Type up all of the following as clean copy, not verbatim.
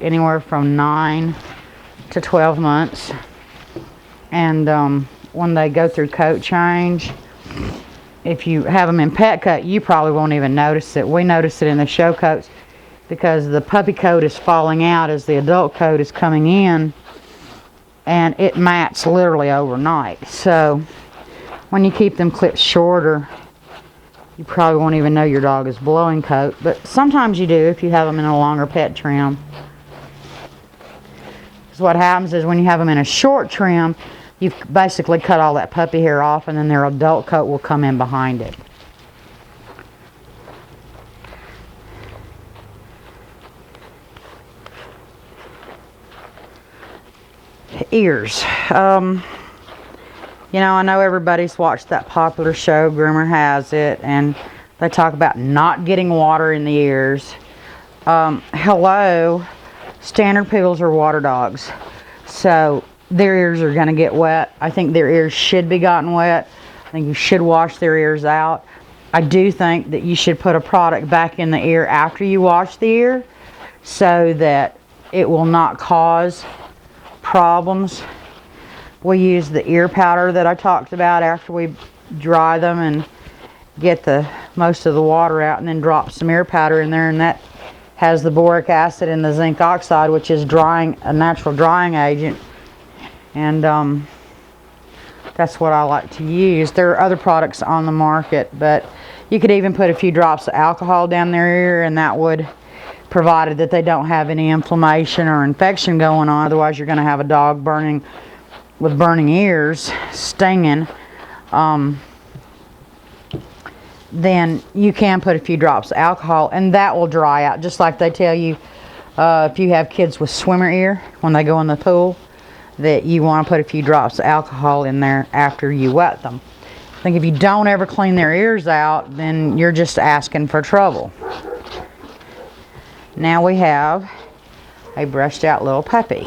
anywhere from 9 to 12 months. And when they go through coat change, if you have them in pet cut, you probably won't even notice it. We notice it in the show coats because the puppy coat is falling out as the adult coat is coming in, and it mats literally overnight. So when you keep them clipped shorter, you probably won't even know your dog is blowing coat, but sometimes you do if you have them in a longer pet trim. Because what happens is when you have them in a short trim, you've basically cut all that puppy hair off, and then their adult coat will come in behind it. Ears. You know, I know everybody's watched that popular show, Groomer Has It, and they talk about not getting water in the ears. Hello, standard poodles are water dogs, so their ears are going to get wet. I think their ears should be gotten wet. I think you should wash their ears out. I do think that you should put a product back in the ear after you wash the ear so that it will not cause problems. We use the ear powder that I talked about after we dry them and get the most of the water out, and then drop some ear powder in there, and that has the boric acid and the zinc oxide, which is a natural drying agent. And that's what I like to use. There are other products on the market, but you could even put a few drops of alcohol down their ear, and that would, provided that they don't have any inflammation or infection going on. Otherwise you're going to have a dog with burning ears, stinging. Then you can put a few drops of alcohol, and that will dry out, just like they tell you if you have kids with swimmer ear when they go in the pool, that you want to put a few drops of alcohol in there after you wet them. I think if you don't ever clean their ears out, then you're just asking for trouble. Now we have a brushed out little puppy.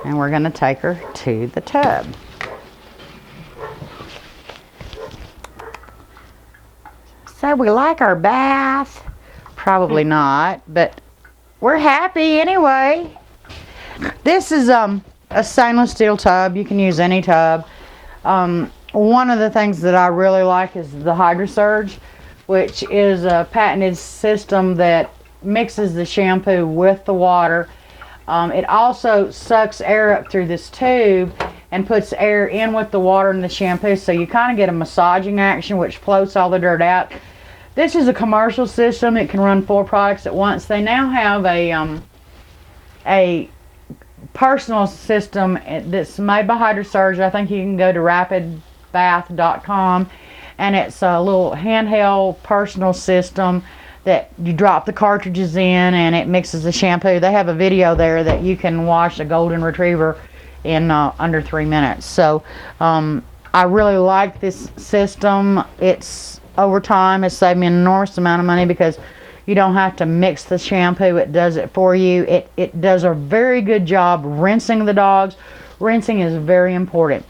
And we're going to take her to the tub. So we like our bath? Probably not, but we're happy anyway. This is a stainless steel tub. You can use any tub. One of the things that I really like is the HydroSurge, which is a patented system that mixes the shampoo with the water. It also sucks air up through this tube and puts air in with the water and the shampoo, so you kind of get a massaging action which floats all the dirt out. This is a commercial system. It can run 4 products at once. They now have a personal system that's made by HydroSurge. I think you can go to rapidbath.com, and it's a little handheld personal system that you drop the cartridges in and it mixes the shampoo. They have a video there that you can wash a golden retriever in under 3 minutes. So I really like this system. It's over time has saved me an enormous amount of money because you don't have to mix the shampoo. It does it for you. It does a very good job rinsing the dogs. Rinsing is very important.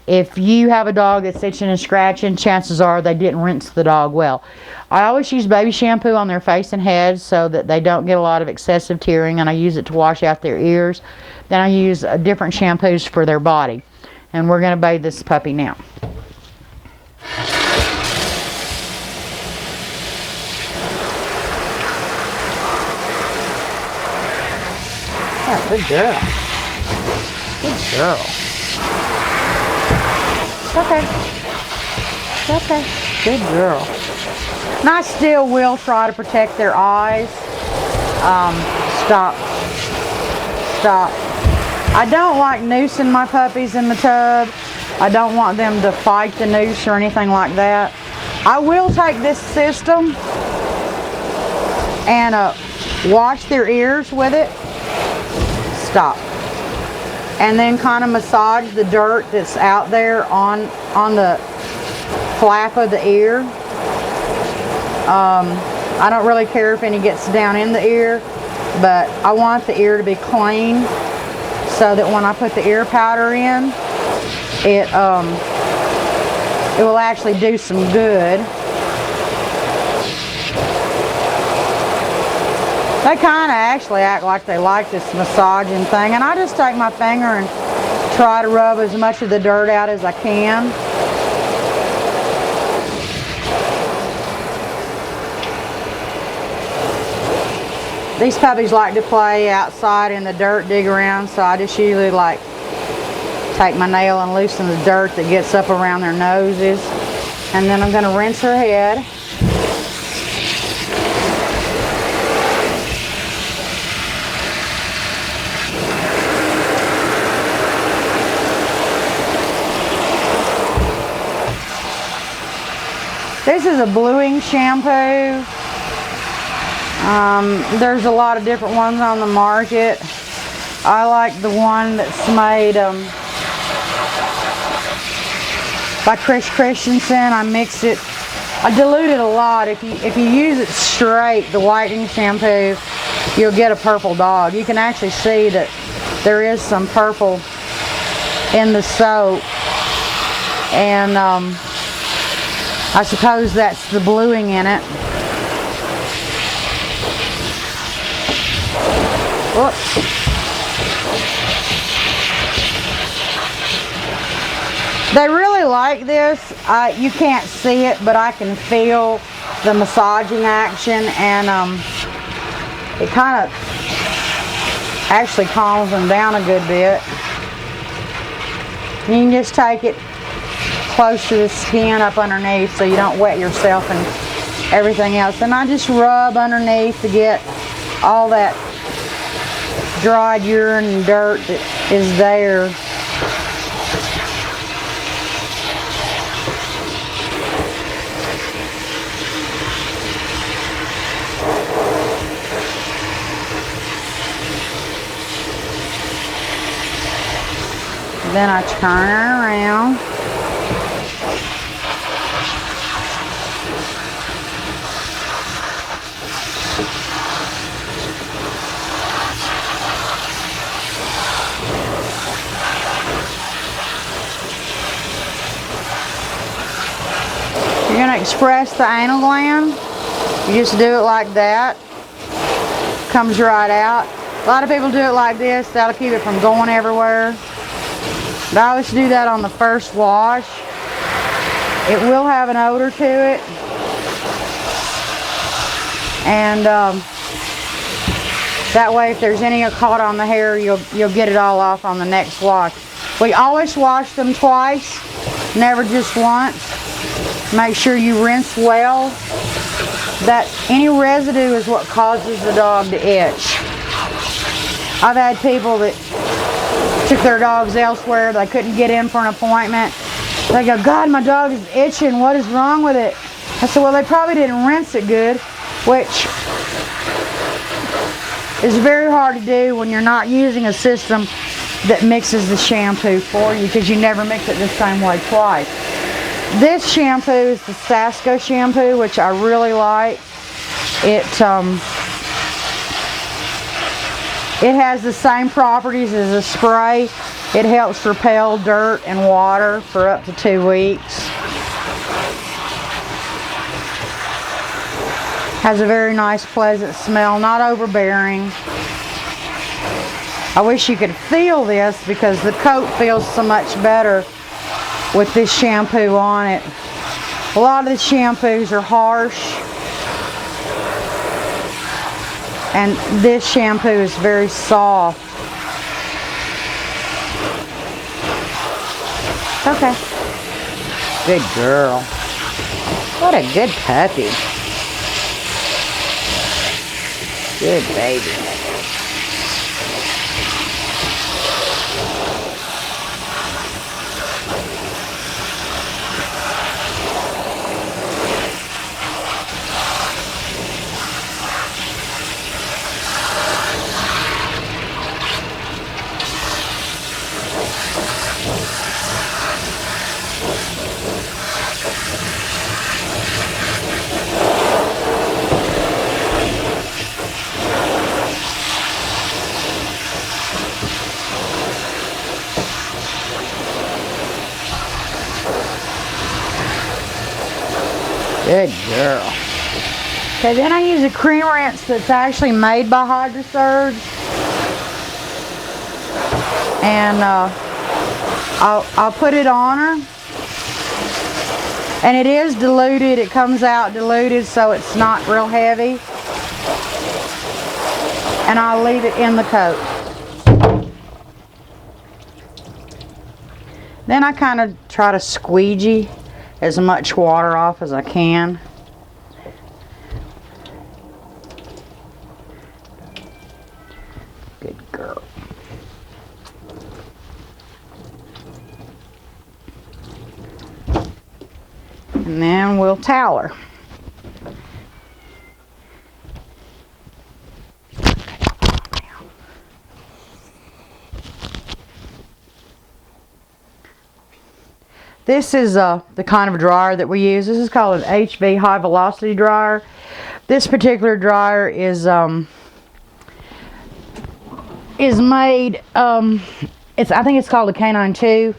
If you have a dog that's itching and scratching, chances are they didn't rinse the dog well. I always use baby shampoo on their face and head so that they don't get a lot of excessive tearing, and I use it to wash out their ears. Then I use different shampoos for their body. And we're going to bathe this puppy now. Yeah, good girl. Good girl. Okay. Okay. Good girl. And I still will try to protect their eyes. Stop. Stop. I don't like noosing my puppies in the tub. I don't want them to fight the noose or anything like that. I will take this system and wash their ears with it. Stop. And then kind of massage the dirt that's out there on the flap of the ear. I don't really care if any gets down in the ear, but I want the ear to be clean so that when I put the ear powder in, it will actually do some good. They kind of actually act like they like this massaging thing, and I just take my finger and try to rub as much of the dirt out as I can. These puppies like to play outside in the dirt, dig around, so I just usually like take my nail and loosen the dirt that gets up around their noses. And then I'm going to rinse her head. This is a bluing shampoo. There's a lot of different ones on the market. I like the one that's made by Chris Christensen. I mix it, I dilute it a lot. If you use it straight, the whitening shampoo, you'll get a purple dog. You can actually see that there is some purple in the soap, and I suppose that's the bluing in it. Whoops. They really like this. You can't see it, but I can feel the massaging action, and it kind of actually calms them down a good bit. You can just take it close to the skin up underneath so you don't wet yourself and everything else. And I just rub underneath to get all that dried urine and dirt that is there. Then I turn her around. You're going to express the anal gland. You just do it like that. Comes right out. A lot of people do it like this. That'll keep it from going everywhere. But I always do that on the first wash. It will have an odor to it. And that way if there's any caught on the hair, you'll get it all off on the next wash. We always wash them twice, never just once. Make sure you rinse well. That any residue is what causes the dog to itch. I've had people that took their dogs elsewhere. They couldn't get in for an appointment. They go, God, my dog is itching. What is wrong with it? I said, well, they probably didn't rinse it good, which is very hard to do when you're not using a system that mixes the shampoo for you, because you never mix it the same way twice. This shampoo is the Sasco shampoo, which I really like. It has the same properties as a spray. It helps repel dirt and water for up to 2 weeks. Has a very nice, pleasant smell, not overbearing. I wish you could feel this, because the coat feels so much better with this shampoo on it. A lot of the shampoos are harsh, and this shampoo is very soft. Okay. Good girl. What a good puppy. Good baby. Good girl. Okay, then I use a cream rinse that's actually made by HydroSurge. And I'll put it on her. And it is diluted. It comes out diluted, so it's not real heavy. And I'll leave it in the coat. Then I kind of try to squeegee as much water off as I can. Good girl. And then we'll towel her. This is the kind of dryer that we use. This is called an HV high velocity dryer. This particular dryer is made, I think it's called a K92.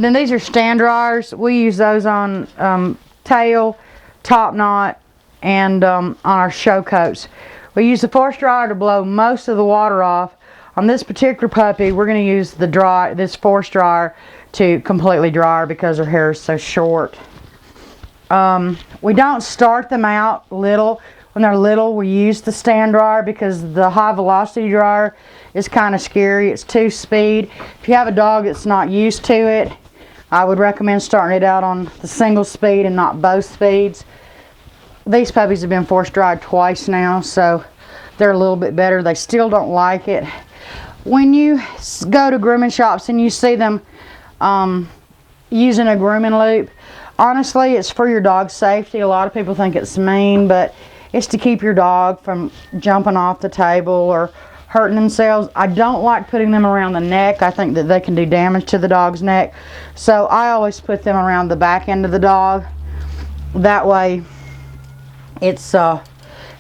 Then these are stand dryers. We use those on tail, top knot, and on our show coats. We use the force dryer to blow most of the water off. On this particular puppy, we're going to use this force dryer to completely dry her because her hair is so short. We don't start them out little. When they're little, we use the stand dryer because the high velocity dryer is kind of scary. It's 2-speed. If you have a dog that's not used to it, I would recommend starting it out on the single speed and not both speeds. These puppies have been force dried twice now, so they're a little bit better. They still don't like it. When you go to grooming shops and you see them using a grooming loop, honestly, it's for your dog's safety. A lot of people think it's mean, but it's to keep your dog from jumping off the table or hurting themselves. I don't like putting them around the neck. I think that they can do damage to the dog's neck. So I always put them around the back end of the dog. That way it's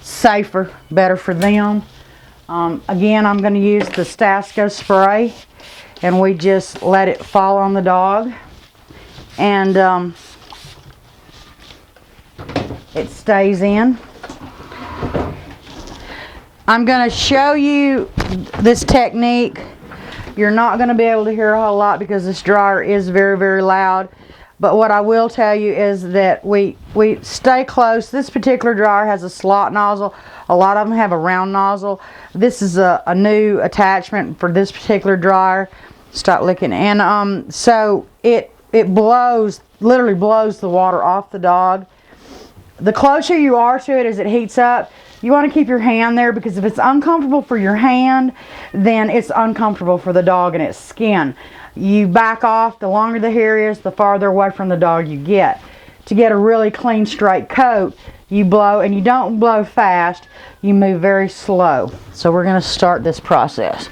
safer, better for them. Again, I'm going to use the Stasco spray, and we just let it fall on the dog. And it stays in. I'm going to show you this technique. You're not going to be able to hear a whole lot because this dryer is very, very loud. But what I will tell you is that we stay close. This particular dryer has a slot nozzle. A lot of them have a round nozzle. This is a new attachment for this particular dryer. Stop licking. And so it blows, literally blows the water off the dog. The closer you are to it as it heats up, you want to keep your hand there, because if it's uncomfortable for your hand, then it's uncomfortable for the dog and its skin. You back off. The longer the hair is, the farther away from the dog you get. To get a really clean, straight coat, you blow, and you don't blow fast. You move very slow. So we're going to start this process.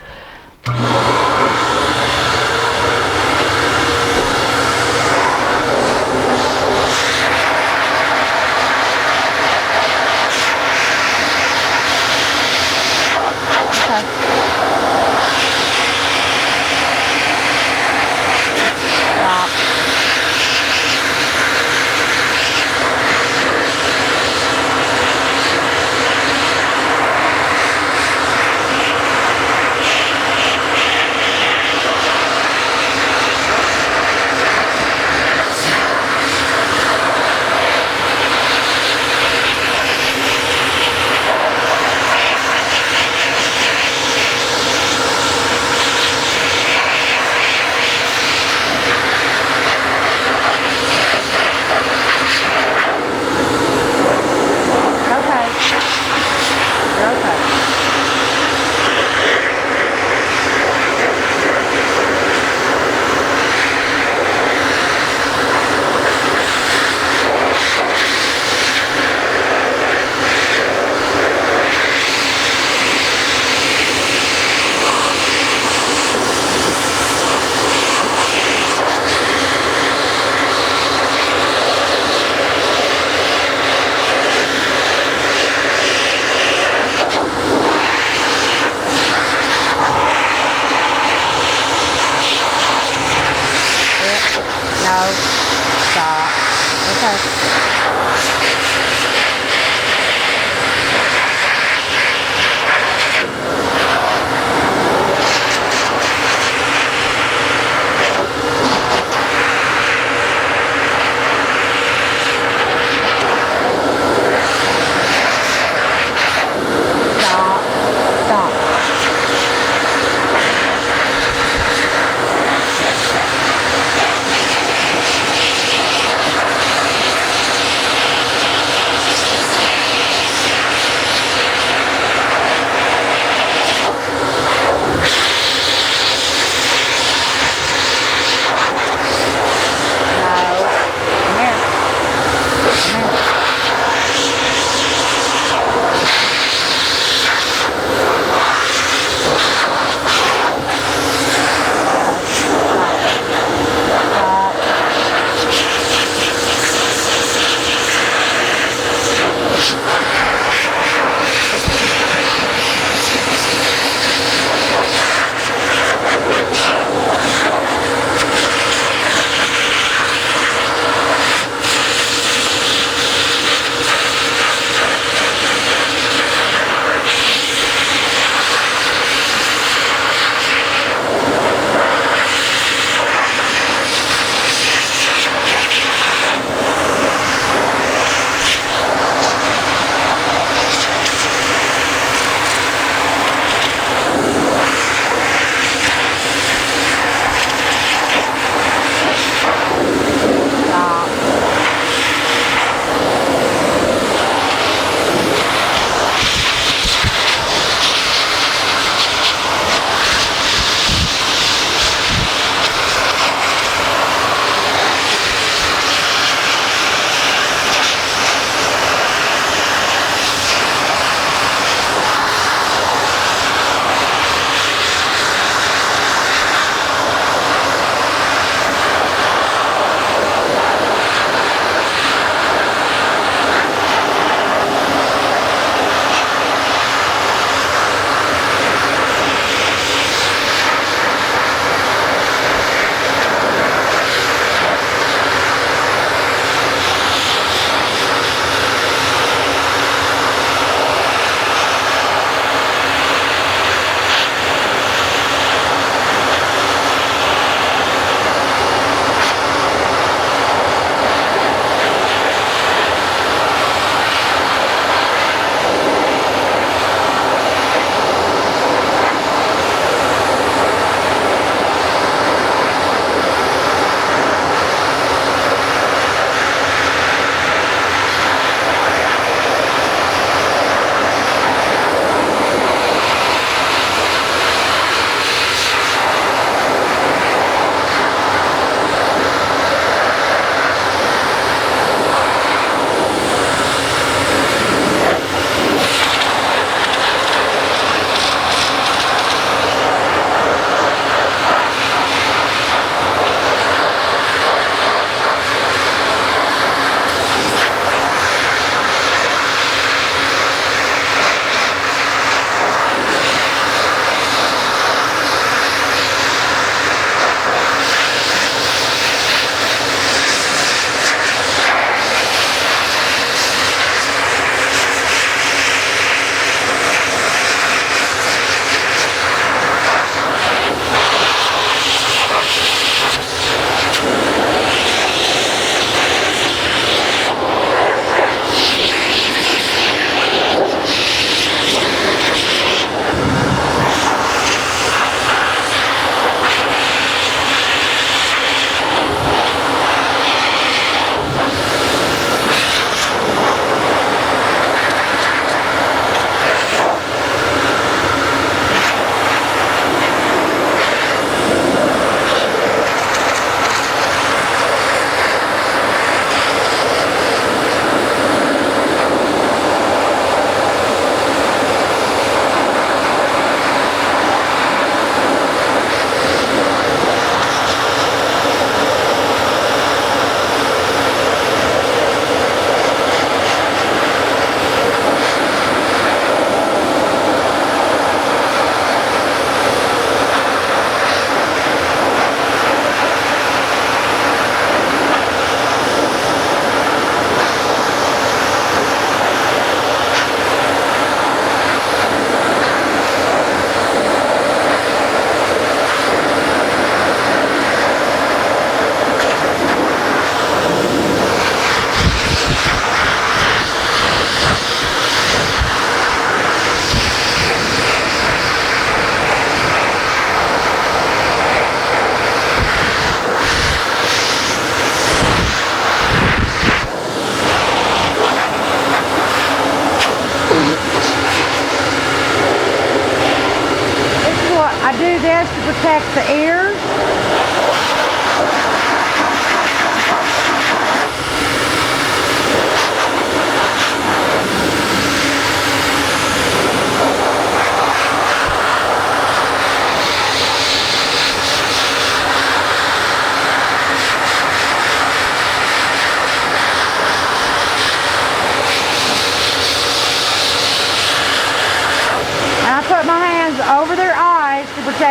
protect the ears.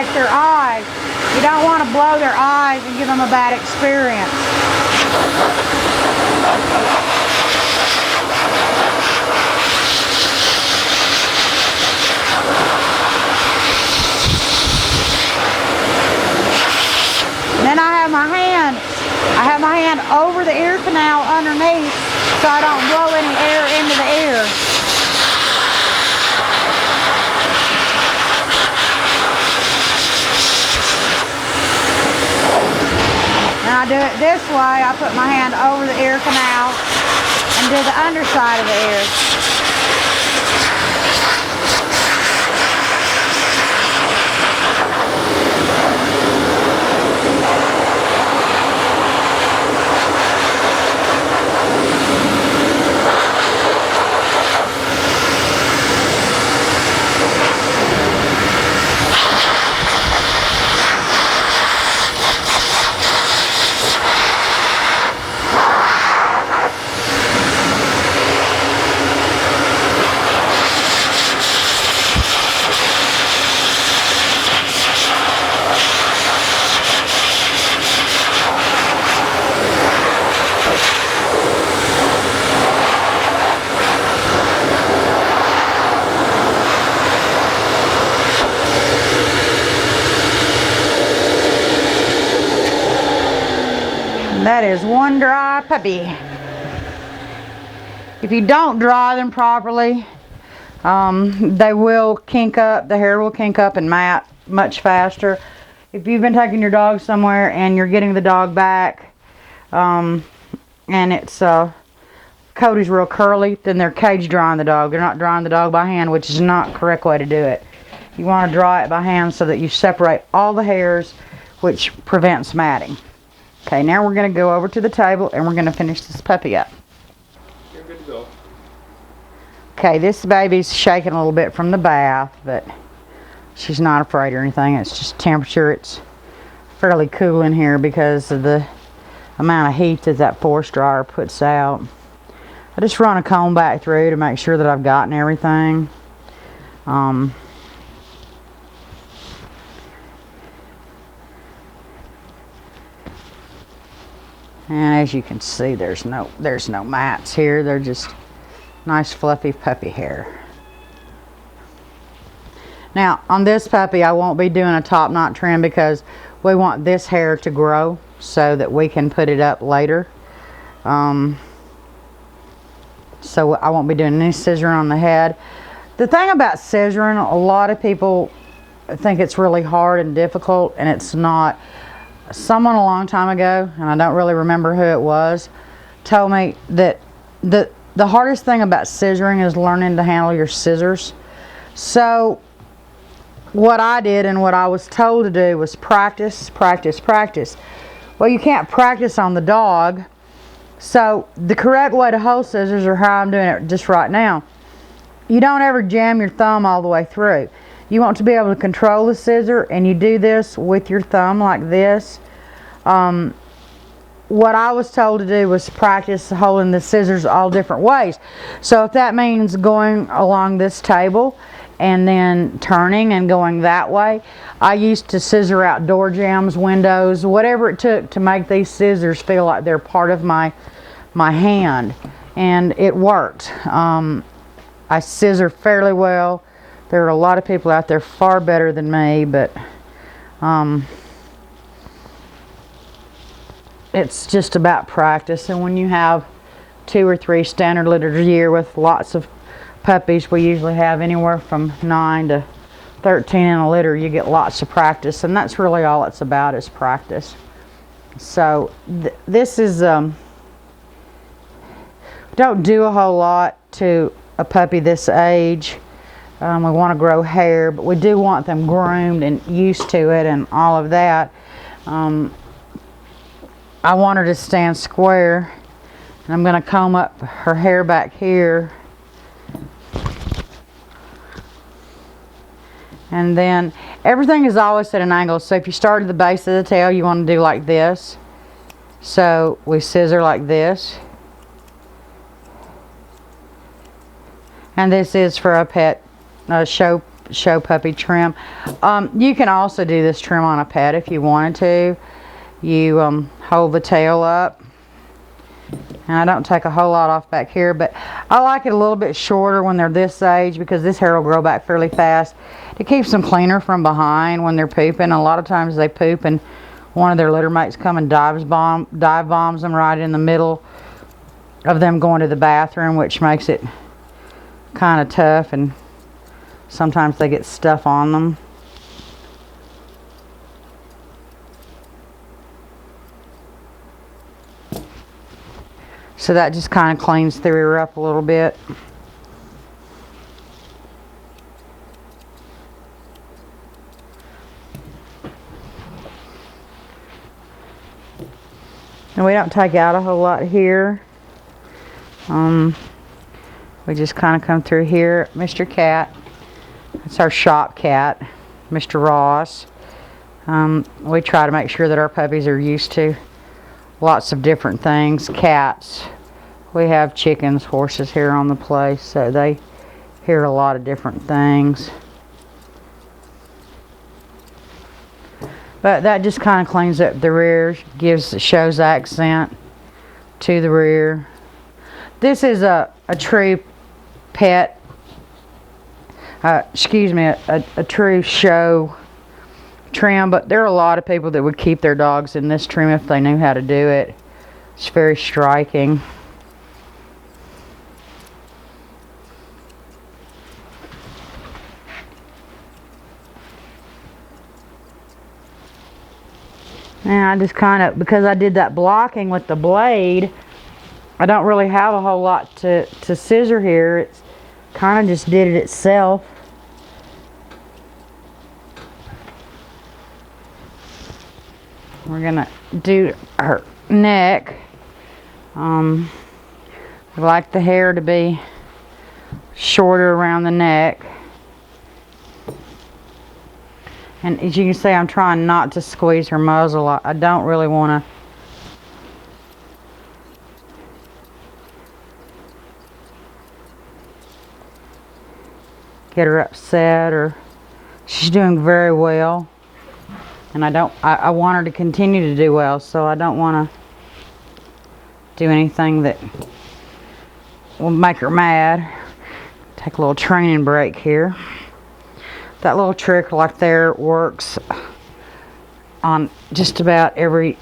protect their eyes. You don't want to blow their eyes and give them a bad experience. Then I have my hand over the ear canal underneath so I don't blow any air into the ear. And I do it this way. I put my hand over the ear canal and do the underside of the ear. That is one dry puppy. If you don't dry them properly, they will kink up. The hair will kink up and mat much faster. If you've been taking your dog somewhere and you're getting the dog back, and its coat is real curly, then they're cage drying the dog. They're not drying the dog by hand, which is not the correct way to do it. You want to dry it by hand so that you separate all the hairs, which prevents matting. Okay, now we're going to go over to the table and we're going to finish this puppy up. You're good to go. Okay, this baby's shaking a little bit from the bath, but she's not afraid or anything. It's just temperature. It's fairly cool in here because of the amount of heat that that force dryer puts out. I just run a comb back through to make sure that I've gotten everything. And as you can see, there's no mats here. They're just nice fluffy puppy hair. Now on this puppy, I won't be doing a top knot trim because we want this hair to grow so that we can put it up later. So I won't be doing any scissoring on the head. The thing about scissoring, a lot of people think it's really hard and difficult, and it's not. Someone a long time ago, and I don't really remember who it was, told me that the hardest thing about scissoring is learning to handle your scissors. So what I did and what I was told to do was practice, practice, practice. Well, you can't practice on the dog. So the correct way to hold scissors, or how I'm doing it just right now, you don't ever jam your thumb all the way through. You want to be able to control the scissor, and you do this with your thumb like this. What I was told to do was practice holding the scissors all different ways. So if that means going along this table and then turning and going that way, I used to scissor out door jambs, windows, whatever it took to make these scissors feel like they're part of my hand, and it worked. I scissor fairly well. There are a lot of people out there far better than me, but it's just about practice. And when you have 2 or 3 standard litters a year with lots of puppies, we usually have anywhere from 9 to 13 in a litter, you get lots of practice, and that's really all it's about, is practice. So this is, don't do a whole lot to a puppy this age. We want to grow hair, but we do want them groomed and used to it and all of that. I want her to stand square, and I'm going to comb up her hair back here. And then everything is always at an angle, so if you start at the base of the tail, you want to do like this. So we scissor like this. And this is for a pet, show show puppy trim. You can also do this trim on a pet if you wanted to. You hold the tail up, and I don't take a whole lot off back here, but I like it a little bit shorter when they're this age because this hair will grow back fairly fast. It keeps them cleaner from behind when they're pooping. A lot of times they poop and one of their litter mates come and dive bombs them right in the middle of them going to the bathroom, which makes it kind of tough, and sometimes they get stuff on them. So that just kind of cleans the rear up a little bit. And we don't take out a whole lot here. We just kind of come through here. Mr. Cat, that's our shop cat, Mr. Ross. We try to make sure that our puppies are used to lots of different things. Cats, we have chickens, horses here on the place, so they hear a lot of different things. But that just kind of cleans up the rear, shows accent to the rear. This is a true pet, excuse me, a true show trim, but there are a lot of people that would keep their dogs in this trim if they knew how to do it. It's very striking. And I just kind of, because I did that blocking with the blade, I don't really have a whole lot to scissor here. It's kind of just did it itself. We're gonna do her neck. I like the hair to be shorter around the neck. And as you can see, I'm trying not to squeeze her muzzle. I don't really want to get her upset, or she's doing very well. And I want her to continue to do well, so I don't want to do anything that will make her mad. Take a little training break here. That little trick like there works on just about every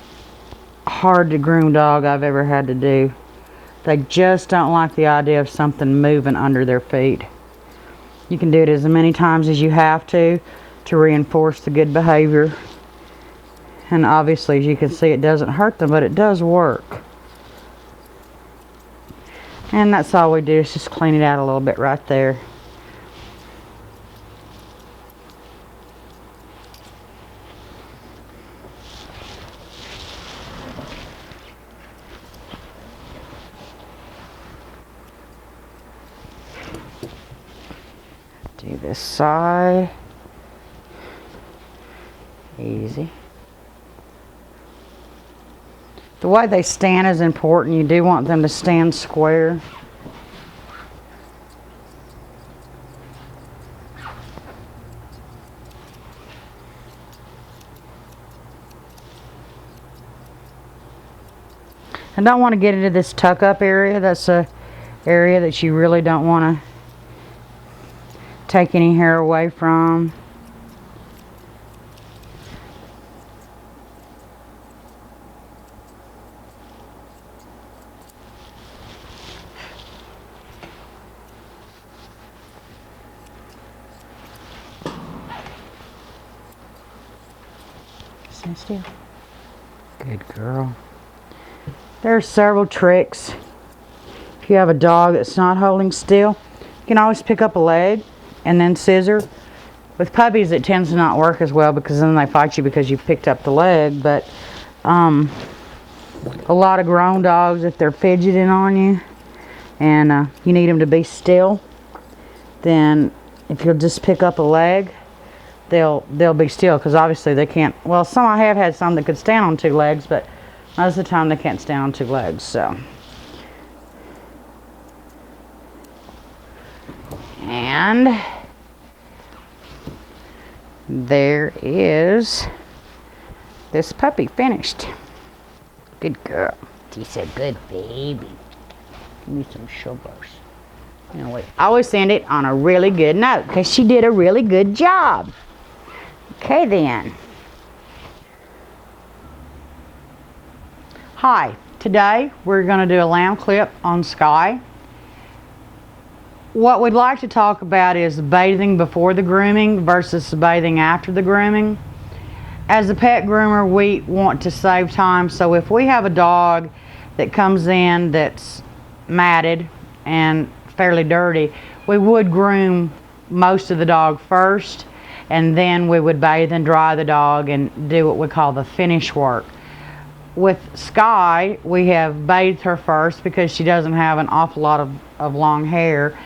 hard to groom dog I've ever had to do. They just don't like the idea of something moving under their feet. You can do it as many times as you have to reinforce the good behavior. And obviously, as you can see, it doesn't hurt them, but it does work. And that's all we do, is just clean it out a little bit right there. Do this side. Easy. The way they stand is important. You do want them to stand square. I don't want to get into this tuck up area. That's a area that you really don't want to take any hair away from. Stand still. Good girl. There are several tricks. If you have a dog that's not holding still, you can always pick up a leg and then scissor. With puppies, it tends to not work as well because then they fight you because you picked up the leg. But a lot of grown dogs, if they're fidgeting on you and you need them to be still, then if you'll just pick up a leg, they'll be still, because obviously they can't. Well, some I have had some that could stand on two legs, but most of the time they can't stand on two legs. So, and there is this puppy finished. Good girl. She's a good baby. Give me some sugars. Anyway, I always send it on a really good note because she did a really good job. Okay then. Hi, today we're going to do a lamb clip on Sky. What we'd like to talk about is bathing before the grooming versus bathing after the grooming. As a pet groomer, we want to save time, so if we have a dog that comes in that's matted and fairly dirty, we would groom most of the dog first, and then we would bathe and dry the dog and do what we call the finish work. With Sky, we have bathed her first because she doesn't have an awful lot of long hair,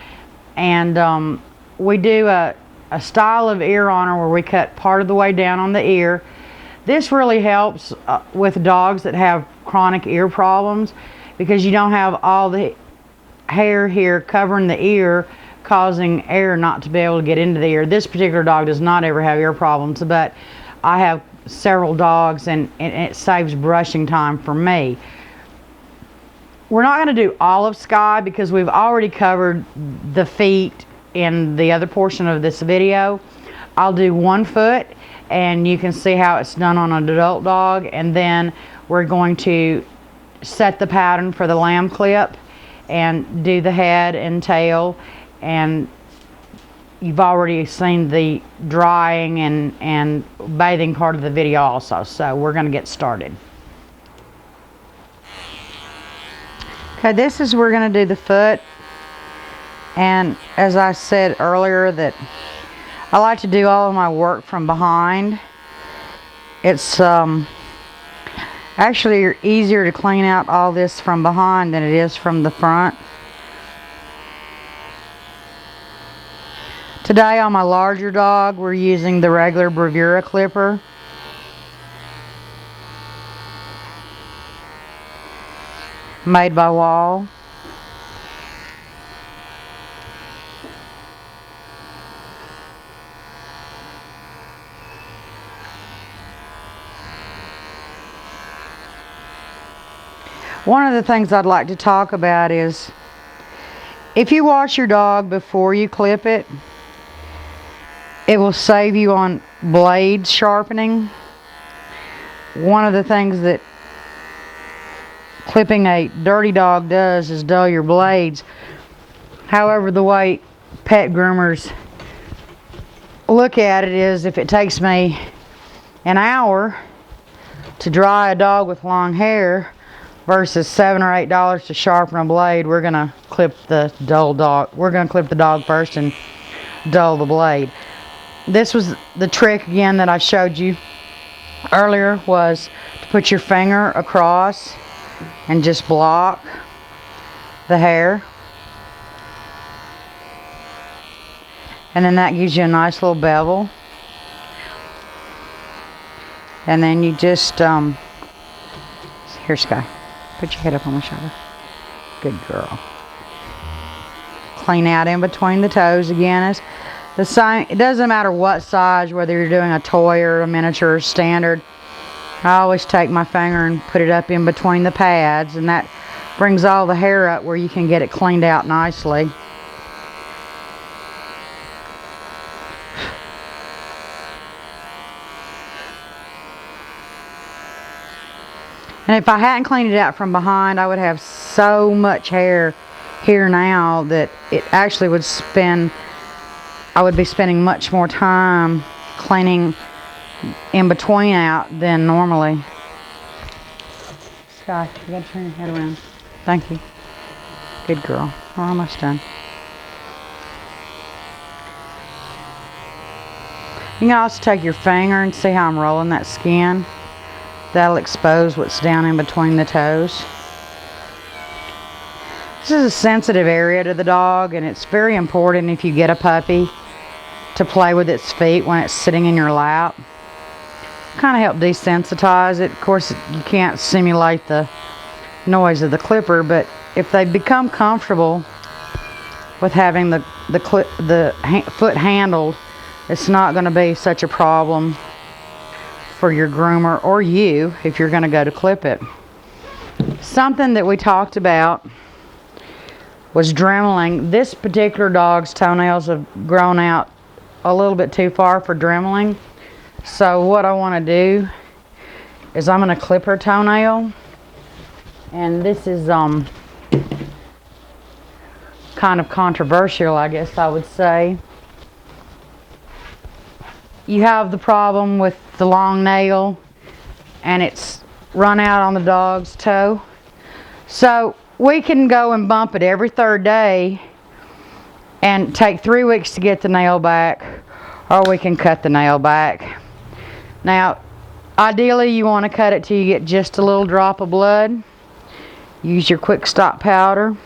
and we do a style of ear on her where we cut part of the way down on the ear. This really helps with dogs that have chronic ear problems because you don't have all the hair here covering the ear, causing air not to be able to get into the ear. This particular dog does not ever have ear problems, but I have several dogs and it saves brushing time for me. We're not going to do all of Sky because we've already covered the feet in the other portion of this video. I'll do 1 foot and you can see how it's done on an adult dog, and then we're going to set the pattern for the lamb clip and do the head and tail, and you've already seen the drying and bathing part of the video also, so we're going to get started. Okay, this is we're going to do the foot, and as I said earlier that I like to do all of my work from behind. It's actually easier to clean out all this from behind than it is from the front. Today on my larger dog, we're using the regular bravura clipper. Made by Wall. One of the things I'd like to talk about is if you wash your dog before you clip it, it will save you on blade sharpening. One of the things that clipping a dirty dog does is dull your blades. However, the way pet groomers look at it is if it takes me an hour to dry a dog with long hair versus $7 or $8 to sharpen a blade, we're gonna clip the dull dog. We're gonna clip the dog first and dull the blade. This was the trick again that I showed you earlier, was to put your finger across and just block the hair, and then that gives you a nice little bevel, and then you just here, Sky, put your head up on my shoulder. Good girl. Clean out in between the toes again. It's the same. It doesn't matter what size, whether you're doing a toy or a miniature or standard. I always take my finger and put it up in between the pads, and that brings all the hair up where you can get it cleaned out nicely. And if I hadn't cleaned it out from behind, I would have so much hair here now that it actually would I would be spending much more time cleaning in between out than normally. Sky, you gotta turn your head around. Thank you. Good girl. We're almost done. You can also take your finger and see how I'm rolling that skin. That'll expose what's down in between the toes. This is a sensitive area to the dog, and it's very important if you get a puppy to play with its feet when it's sitting in your lap. Kind of help desensitize it. Of course, you can't simulate the noise of the clipper, but if they become comfortable with having the foot handled it's not going to be such a problem for your groomer or you if you're going to go to clip it. Something that we talked about was dremeling. This particular dog's toenails have grown out a little bit too far for dremeling. So what I want to do is I'm going to clip her toenail. And this is kind of controversial, I guess I would say. You have the problem with the long nail and it's run out on the dog's toe. So we can go and bump it every third day and take 3 weeks to get the nail back, or we can cut the nail back. Now, ideally you want to cut it till you get just a little drop of blood. Use your quick stop powder.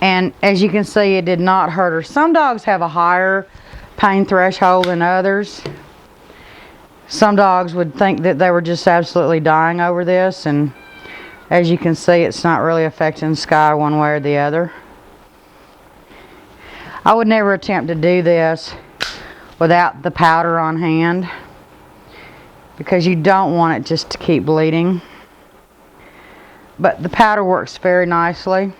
And as you can see, it did not hurt her. Some dogs have a higher pain threshold than others. Some dogs would think that they were just absolutely dying over this, and as you can see, it's not really affecting Sky one way or the other. I would never attempt to do this without the powder on hand, because you don't want it just to keep bleeding. But the powder works very nicely.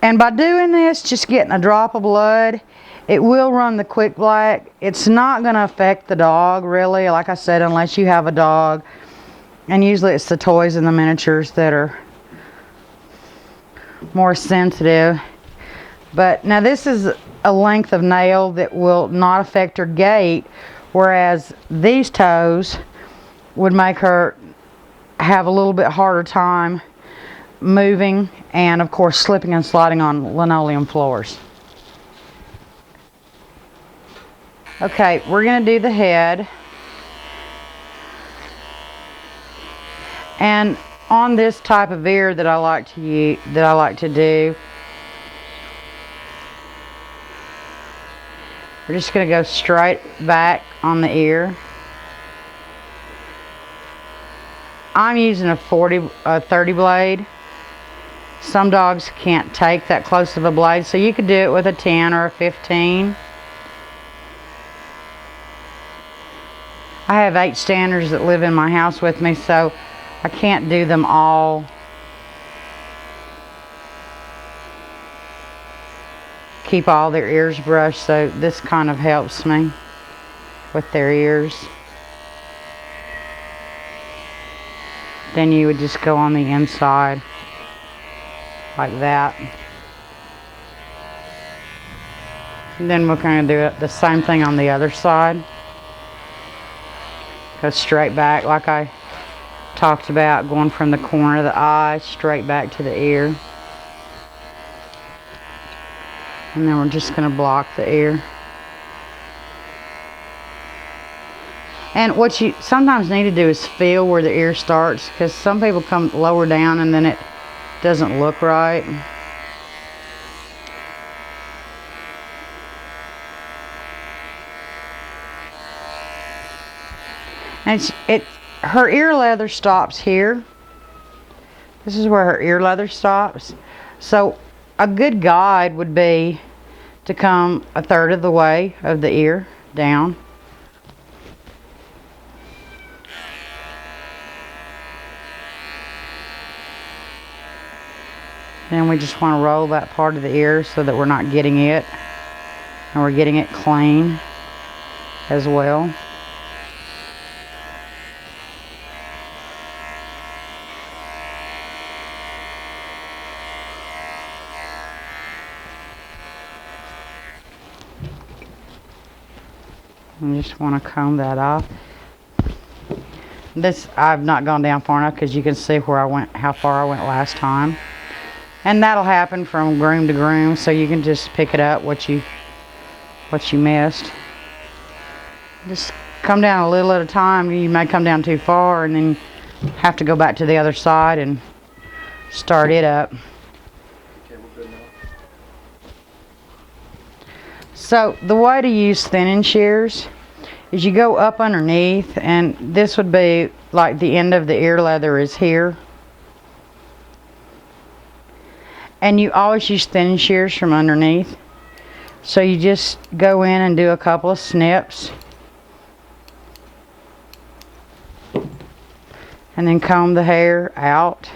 And by doing this, just getting a drop of blood, it will run the quick black. It's not going to affect the dog, really, like I said, unless you have a dog. And usually it's the toys and the miniatures that are more sensitive. But now this is a length of nail that will not affect her gait, whereas these toes would make her have a little bit harder time moving, and of course slipping and sliding on linoleum floors. Okay, we're going to do the head. And on this type of ear that I like to do, we're just going to go straight back on the ear. I'm using a 30 blade. Some dogs can't take that close of a blade, so you could do it with a 10 or a 15. I have 8 standers that live in my house with me, so I can't do them all. Keep all their ears brushed, so this kind of helps me with their ears. Then you would just go on the inside like that. And then we're going to do it the same thing on the other side. Go straight back like I talked about, going from the corner of the eye straight back to the ear. And then we're just going to block the ear. And what you sometimes need to do is feel where the ear starts, because some people come lower down and then it doesn't look right. And her ear leather stops here. This is where her ear leather stops. So a good guide would be to come a third of the way of the ear down. Then we just want to roll that part of the ear so that we're not getting it, and we're getting it clean as well. I just want to comb that off. This, I've not gone down far enough because you can see where I went, how far I went last time. And that'll happen from groom to groom, so you can just pick it up what you missed. Just come down a little at a time. You may come down too far and then have to go back to the other side and start it up. Okay, we're good now. So the way to use thinning shears is you go up underneath, and this would be like the end of the ear leather is here. And you always use thin shears from underneath. So you just go in and do a couple of snips. And then comb the hair out.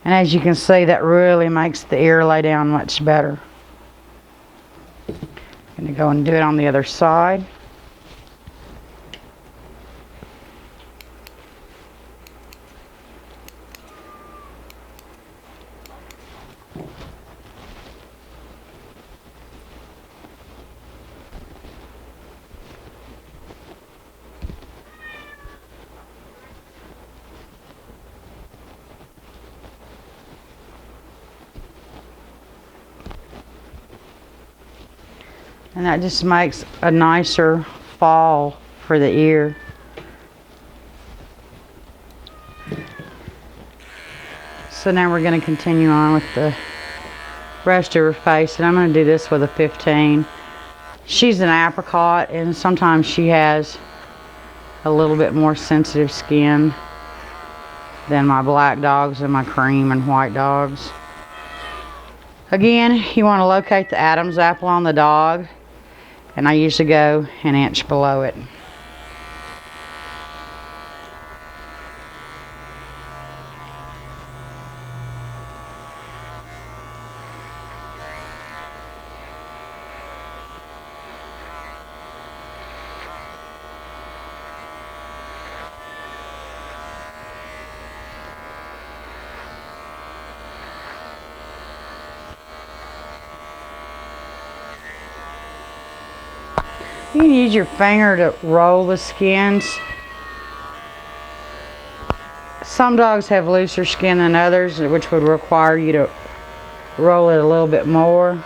And as you can see, that really makes the ear lay down much better. I'm going to go and do it on the other side. And that just makes a nicer fall for the ear. So now we're going to continue on with the rest of her face, and I'm going to do this with a 15. She's an apricot, and sometimes she has a little bit more sensitive skin than my black dogs and my cream and white dogs. Again, you want to locate the Adam's apple on the dog, and I usually go an inch below it. You can use your finger to roll the skins. Some dogs have looser skin than others, which would require you to roll it a little bit more.